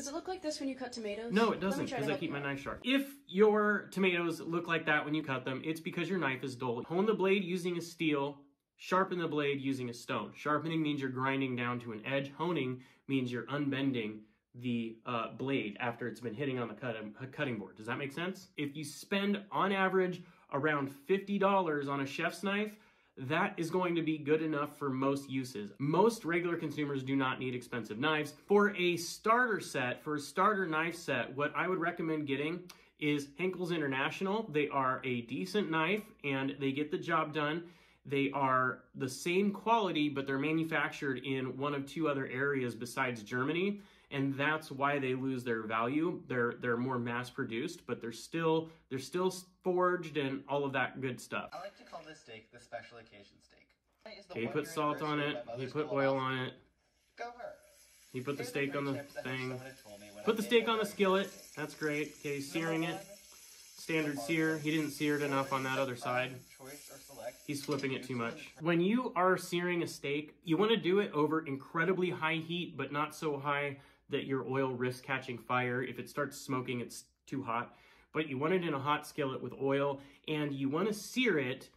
Does it look like this when you cut tomatoes? No, it doesn't, because I keep my knife sharp. If your tomatoes look like that when you cut them, it's because your knife is dull. Hone the blade using a steel, sharpen the blade using a stone. Sharpening means you're grinding down to an edge. Honing means you're unbending the blade after it's been hitting on the cutting board. Does that make sense? If you spend, on average, around $50 on a chef's knife, that is going to be good enough for most uses. Most regular consumers do not need expensive knives. For a starter set, for a starter knife set, what I would recommend getting is Henkel's International. They are a decent knife and they get the job done. They are the same quality, but they're manufactured in one of two other areas besides Germany, and that's why they lose their value. They're more mass-produced, but they're still forged and all of that good stuff. I like to call this steak the special occasion steak. He put salt on it. He put oil on it. Go her. He put the steak on the thing. Put the steak on the skillet. That's great. Okay, he's searing it. Standard sear. He didn't sear it enough on that other side. He's flipping it too much. When you are searing a steak, you want to do it over incredibly high heat, but not so high that your oil risks catching fire. If it starts smoking, it's too hot. But you want it in a hot skillet with oil, and you want to sear it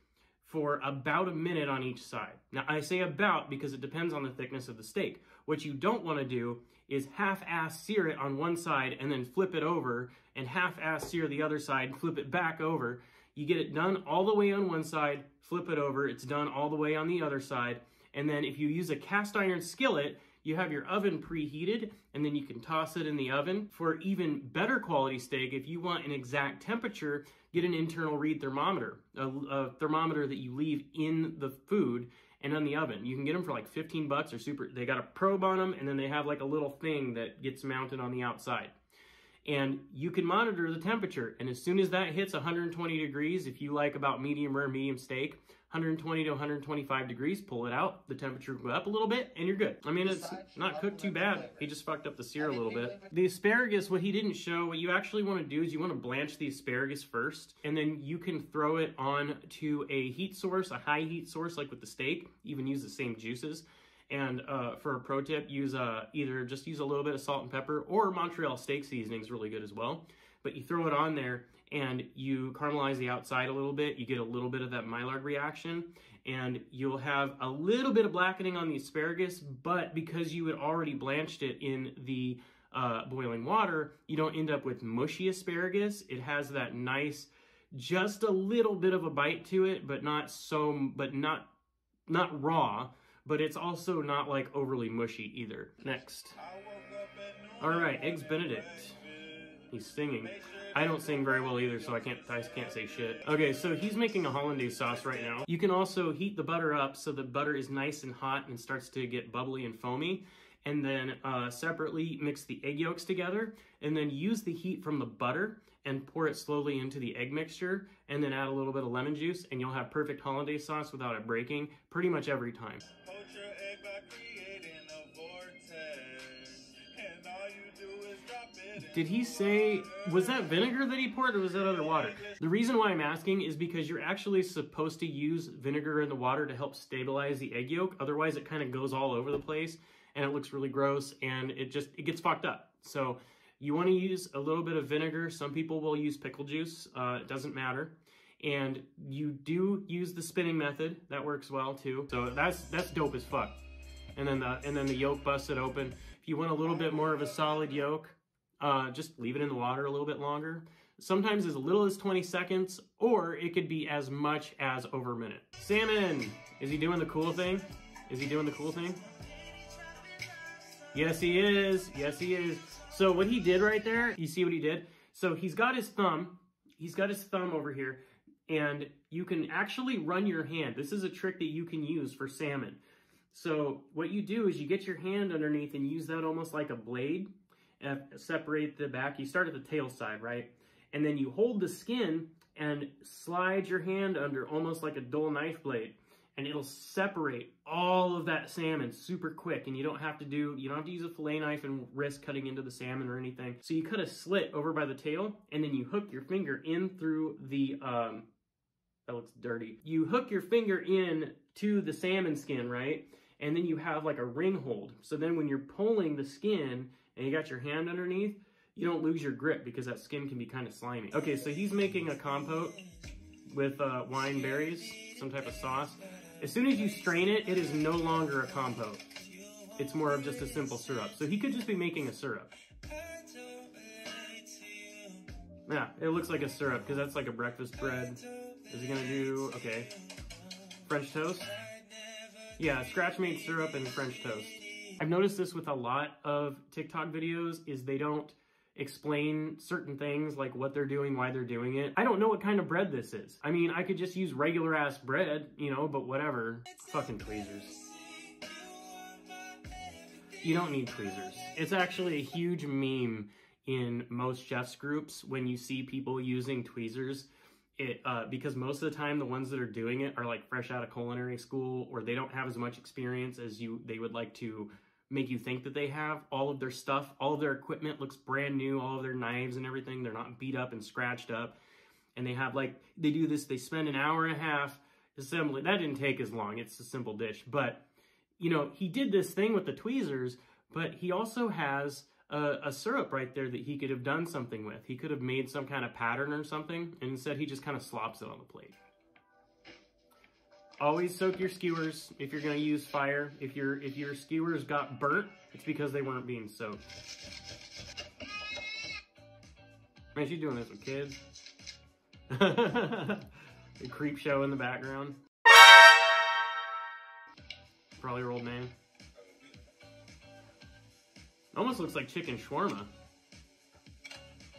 for about a minute on each side. Now, I say about because it depends on the thickness of the steak. What you don't want to do is half-ass sear it on one side and then flip it over, and half-ass sear the other side and flip it back over. You get it done all the way on one side, flip it over, it's done all the way on the other side. And then if you use a cast iron skillet, you have your oven preheated, and then you can toss it in the oven. For even better quality steak, if you want an exact temperature, get an internal read thermometer, a thermometer that you leave in the food and on the oven. You can get them for like 15 bucks or super. They got a probe on them, and then they have like a little thing that gets mounted on the outside. And you can monitor the temperature, and as soon as that hits 120 degrees, if you like about medium rare, medium steak, 120 to 125 degrees, pull it out, the temperature will go up a little bit, and you're good. I mean, it's not cooked too bad. He just fucked up the sear a little bit. The asparagus, what he didn't show, what you actually want to do is you want to blanch the asparagus first, and then you can throw it on to a heat source, a high heat source, like with the steak, even use the same juices. And for a pro tip, use either just use a little bit of salt and pepper, or Montreal steak seasoning is really good as well. But you throw it on there and you caramelize the outside a little bit. You get a little bit of that Maillard reaction, and you'll have a little bit of blackening on the asparagus, but because you had already blanched it in the boiling water, you don't end up with mushy asparagus. It has that nice, just a little bit of a bite to it, but not raw. But it's also not like overly mushy either. Next. All right, Eggs Benedict. He's singing. I don't sing very well either, so I can't say shit. Okay, so he's making a Hollandaise sauce right now. You can also heat the butter up so the butter is nice and hot and starts to get bubbly and foamy. And then separately mix the egg yolks together, and then use the heat from the butter and pour it slowly into the egg mixture, and then add a little bit of lemon juice, and you'll have perfect Hollandaise sauce without it breaking pretty much every time. Did he say, was that vinegar that he poured, or was that other water? The reason why I'm asking is because you're actually supposed to use vinegar in the water to help stabilize the egg yolk. Otherwise, it kind of goes all over the place, and it looks really gross, and it gets fucked up. So you want to use a little bit of vinegar. Some people will use pickle juice. It doesn't matter. And you do use the spinning method. That works well too. So that's dope as fuck. And then the yolk busted open. If you want a little bit more of a solid yolk, just leave it in the water a little bit longer. Sometimes as little as 20 seconds, or it could be as much as over a minute. Salmon! Is he doing the cool thing? Is he doing the cool thing? Yes, he is. Yes, he is. So what he did right there, you see what he did? So he's got his thumb over here, and you can actually run your hand. This is a trick that you can use for salmon. So what you do is you get your hand underneath and use that almost like a blade, separate the back. You start at the tail side, right? And then you hold the skin and slide your hand under almost like a dull knife blade, and it'll separate all of that salmon super quick, and you don't have to use a fillet knife and risk cutting into the salmon or anything. So you cut a slit over by the tail, and then you hook your finger in through the, that looks dirty. You hook your finger in to the salmon skin, right? And then you have like a ring hold. So then when you're pulling the skin, and you got your hand underneath, you don't lose your grip because that skin can be kind of slimy. Okay, so he's making a compote with wine berries, some type of sauce. As soon as you strain it, it is no longer a compote. It's more of just a simple syrup. So he could just be making a syrup. Yeah, it looks like a syrup because that's like a breakfast bread. Is he gonna do, okay, French toast? Yeah, scratch-made syrup and French toast. I've noticed this with a lot of TikTok videos is they don't explain certain things like what they're doing, why they're doing it. I don't know what kind of bread this is. I mean, I could just use regular ass bread, you know, but whatever. Fucking tweezers. You don't need tweezers. It's actually a huge meme in most chefs groups when you see people using tweezers. Because most of the time the ones that are doing it are like fresh out of culinary school, or they don't have as much experience as they would like to make you think that they have. All of their stuff, all of their equipment looks brand new, all of their knives and everything, they're not beat up and scratched up. And they have like, they do this, they spend an hour and a half assembling. That didn't take as long, it's a simple dish. But, you know, he did this thing with the tweezers, but he also has a syrup right there that he could have done something with. He could have made some kind of pattern or something, and instead he just kind of slops it on the plate. Always soak your skewers if you're going to use fire. If your skewers got burnt, it's because they weren't being soaked. Man, she's doing this with kids. A creep show in the background. Probably your old man. Almost looks like chicken shawarma.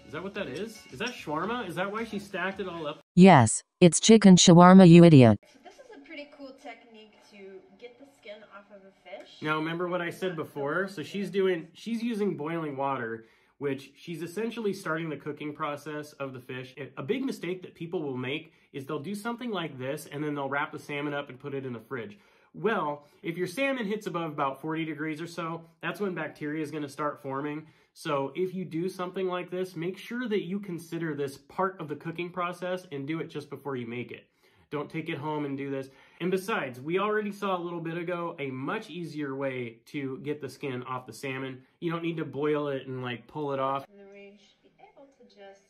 Is that what that is? Is that shawarma? Is that why she stacked it all up? Yes, it's chicken shawarma, you idiot. So this is a pretty cool technique to get the skin off of a fish. Now remember what I said before? So she's using boiling water, which she's essentially starting the cooking process of the fish. A big mistake that people will make is they'll do something like this and then they'll wrap the salmon up and put it in the fridge. Well, if your salmon hits above about 40 degrees or so, that's when bacteria is going to start forming. So if you do something like this, make sure that you consider this part of the cooking process and do it just before you make it. Don't take it home and do this. And besides, we already saw a little bit ago a much easier way to get the skin off the salmon. You don't need to boil it and like pull it off. And then we should be able to just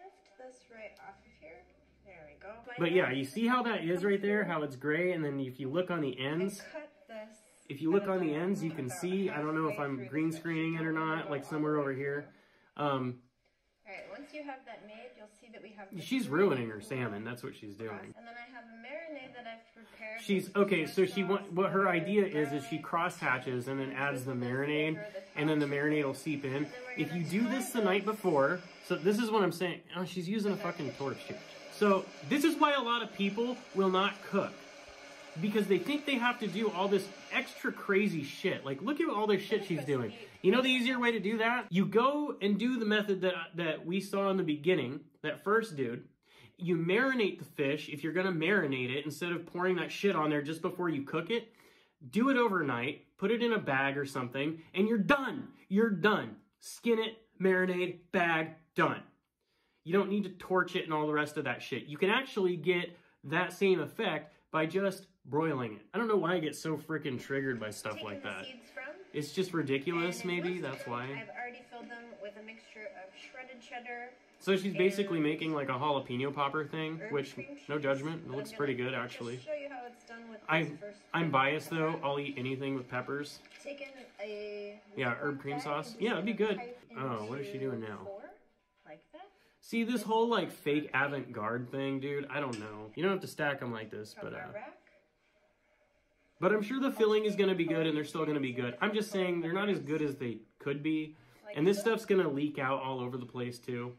lift this right off of here. There we go. But yeah, you see how that is right there, how it's gray, and then if you look on the ends, if you look on the ends, you can see, I don't know if I'm green screening it or not, like somewhere over here. Alright, once you have that made, you'll see that we have... She's ruining her salmon, that's what she's doing. And then I have a marinade that I've prepared. Okay, so what her idea is she cross hatches and then adds the marinade, and then the marinade will seep in. If you do this the night before, so this is what I'm saying, oh, she's using a fucking torch here. So this is why a lot of people will not cook, because they think they have to do all this extra crazy shit. Like, look at all this shit she's doing. You know the easier way to do that? You go and do the method that we saw in the beginning, that first dude. You marinate the fish if you're gonna marinate it, instead of pouring that shit on there just before you cook it. Do it overnight, put it in a bag or something, and you're done. You're done. Skin it, marinade, bag, done. You don't need to torch it and all the rest of that shit. You can actually get that same effect by just broiling it. I don't know why I get so freaking triggered by stuff like that. It's just ridiculous, maybe, that's why. I've already filled them with a mixture of shredded cheddar. So she's basically making like a jalapeno popper thing, which, no judgment, it looks pretty good actually. Show you how it's done with this first. I'm biased though, I'll eat anything with peppers. Taken a... Yeah, herb cream sauce. Yeah, it'd be good. Oh, what is she doing now? Like that. See, this whole like fake avant-garde thing, dude, I don't know. You don't have to stack them like this, but I'm sure the filling is going to be good and they're still going to be good. I'm just saying they're not as good as they could be. And this stuff's going to leak out all over the place too.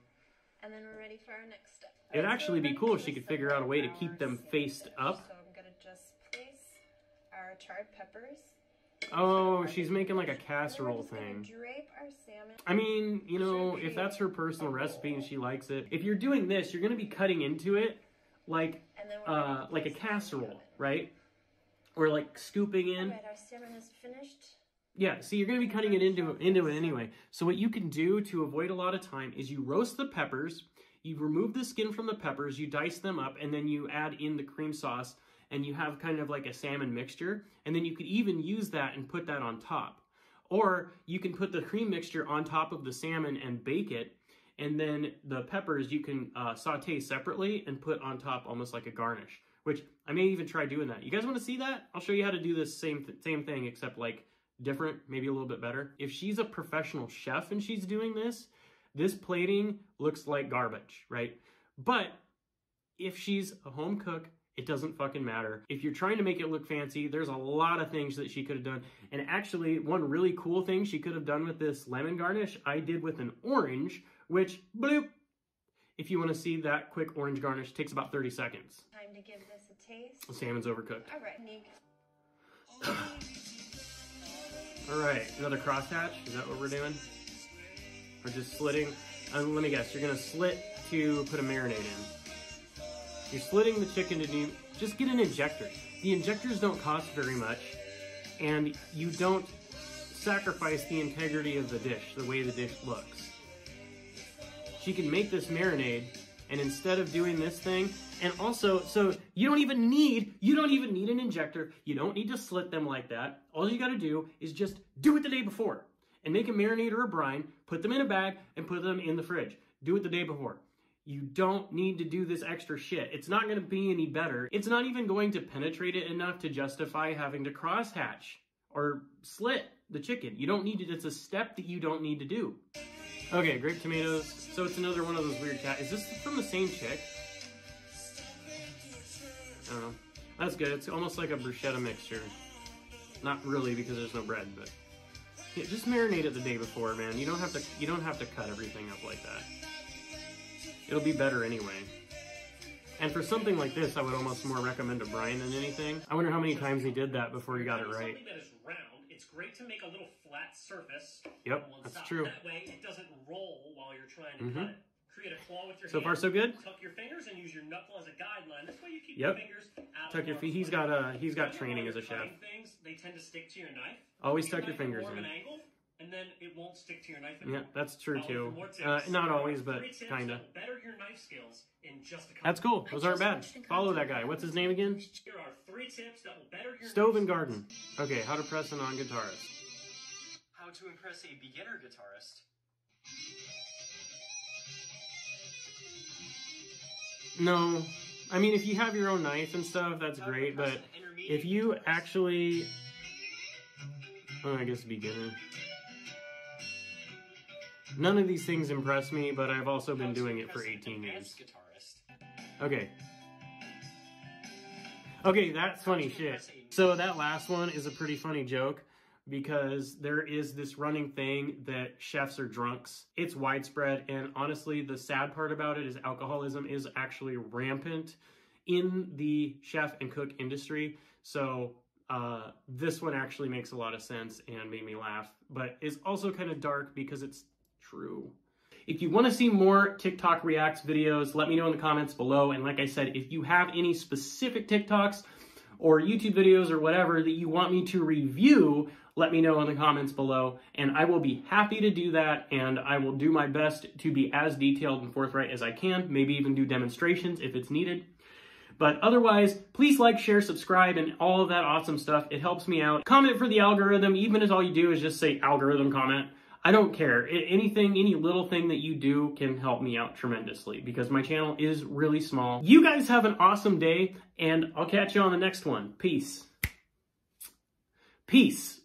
And then we're ready for our next step. It'd actually be cool if she could figure out a way to keep them faced up. So I'm going to just place our charred peppers. Oh, she's making like a casserole thing. Drape our salmon. I mean, you know, if that's her personal recipe and she likes it, if you're doing this, you're going to be cutting into it like a casserole, right? Or like scooping in. Alright, our salmon is finished. Yeah, see, you're going to be cutting it into it anyway. So what you can do to avoid a lot of time is you roast the peppers, you remove the skin from the peppers, you dice them up, and then you add in the cream sauce, and you have kind of like a salmon mixture, and then you could even use that and put that on top. Or you can put the cream mixture on top of the salmon and bake it. And then the peppers you can saute separately and put on top almost like a garnish, which I may even try doing that. You guys want to see that? I'll show you how to do this same thing, except like different, maybe a little bit better. If she's a professional chef and she's doing this, this plating looks like garbage, right? But if she's a home cook, it doesn't fucking matter. If you're trying to make it look fancy, there's a lot of things that she could have done. And actually, one really cool thing she could have done with this lemon garnish, I did with an orange, which, bloop, if you want to see that quick orange garnish, takes about 30 seconds. Time to give this a taste. The salmon's overcooked. All right, Nick. All right, another crosshatch. Is that what we're doing? Or just slitting? Let me guess. You're gonna slit to put a marinade in. You're slitting the chicken to do. Just get an injector. The injectors don't cost very much, and you don't sacrifice the integrity of the dish, the way the dish looks. She can make this marinade, and instead of doing this thing, and also, so you don't even need an injector. You don't need to slit them like that. All you got to do is just do it the day before and make a marinade or a brine, put them in a bag and put them in the fridge. Do it the day before. You don't need to do this extra shit. It's not going to be any better. It's not even going to penetrate it enough to justify having to crosshatch or slit the chicken. You don't need it. It's a step that you don't need to do. Okay, grape tomatoes. So it's another one of those weird cat. Is this from the same chick? I don't know. That's good. It's almost like a bruschetta mixture. Not really, because there's no bread, but yeah, just marinate it the day before, man. You don't have to cut everything up like that. It'll be better anyway. And for something like this, I would almost more recommend a brine than anything. I wonder how many times he did that before he got it right. Something that is round, it's great to make a little flat surface. Yep, on one that's side. true. That way, it doesn't roll while you're trying to cut it. Create a claw with your So hand. far, so good. Tuck your fingers and use your knuckle as a guideline. This way you keep Yep. your fingers out Tuck of your feet. He's got training as a chef. Things, they tend to stick to your knife. Always tuck your fingers form in. an angle, and then it won't stick to your knife Yeah, anymore. that's true too. For more tips, Not there are always, but 3 tips kinda. that will better your knife skills in just a couple. That's cool. Those aren't bad. Follow that guy. What's his name again? Here are 3 tips that will better your Stove knife and Garden. Okay, how to press a non-guitarist. How to impress a beginner guitarist. No, I mean, if you have your own knife and stuff, that's great, but if you actually, oh, I guess beginner. None of these things impress me, but I've also been doing it for 18 years. Okay. Okay, that's funny shit. So that last one is a pretty funny joke, because there is this running thing that chefs are drunks. It's widespread, and honestly, the sad part about it is alcoholism is actually rampant in the chef and cook industry. So this one actually makes a lot of sense and made me laugh, but is also kind of dark because it's true. If you want to see more TikTok Reacts videos, let me know in the comments below. And like I said, if you have any specific TikToks or YouTube videos or whatever that you want me to review, let me know in the comments below, and I will be happy to do that, and I will do my best to be as detailed and forthright as I can, maybe even do demonstrations if it's needed. But otherwise, please like, share, subscribe, and all of that awesome stuff. It helps me out. Comment for the algorithm, even if all you do is just say algorithm comment. I don't care. Anything, any little thing that you do can help me out tremendously, because my channel is really small. You guys have an awesome day, and I'll catch you on the next one. Peace. Peace.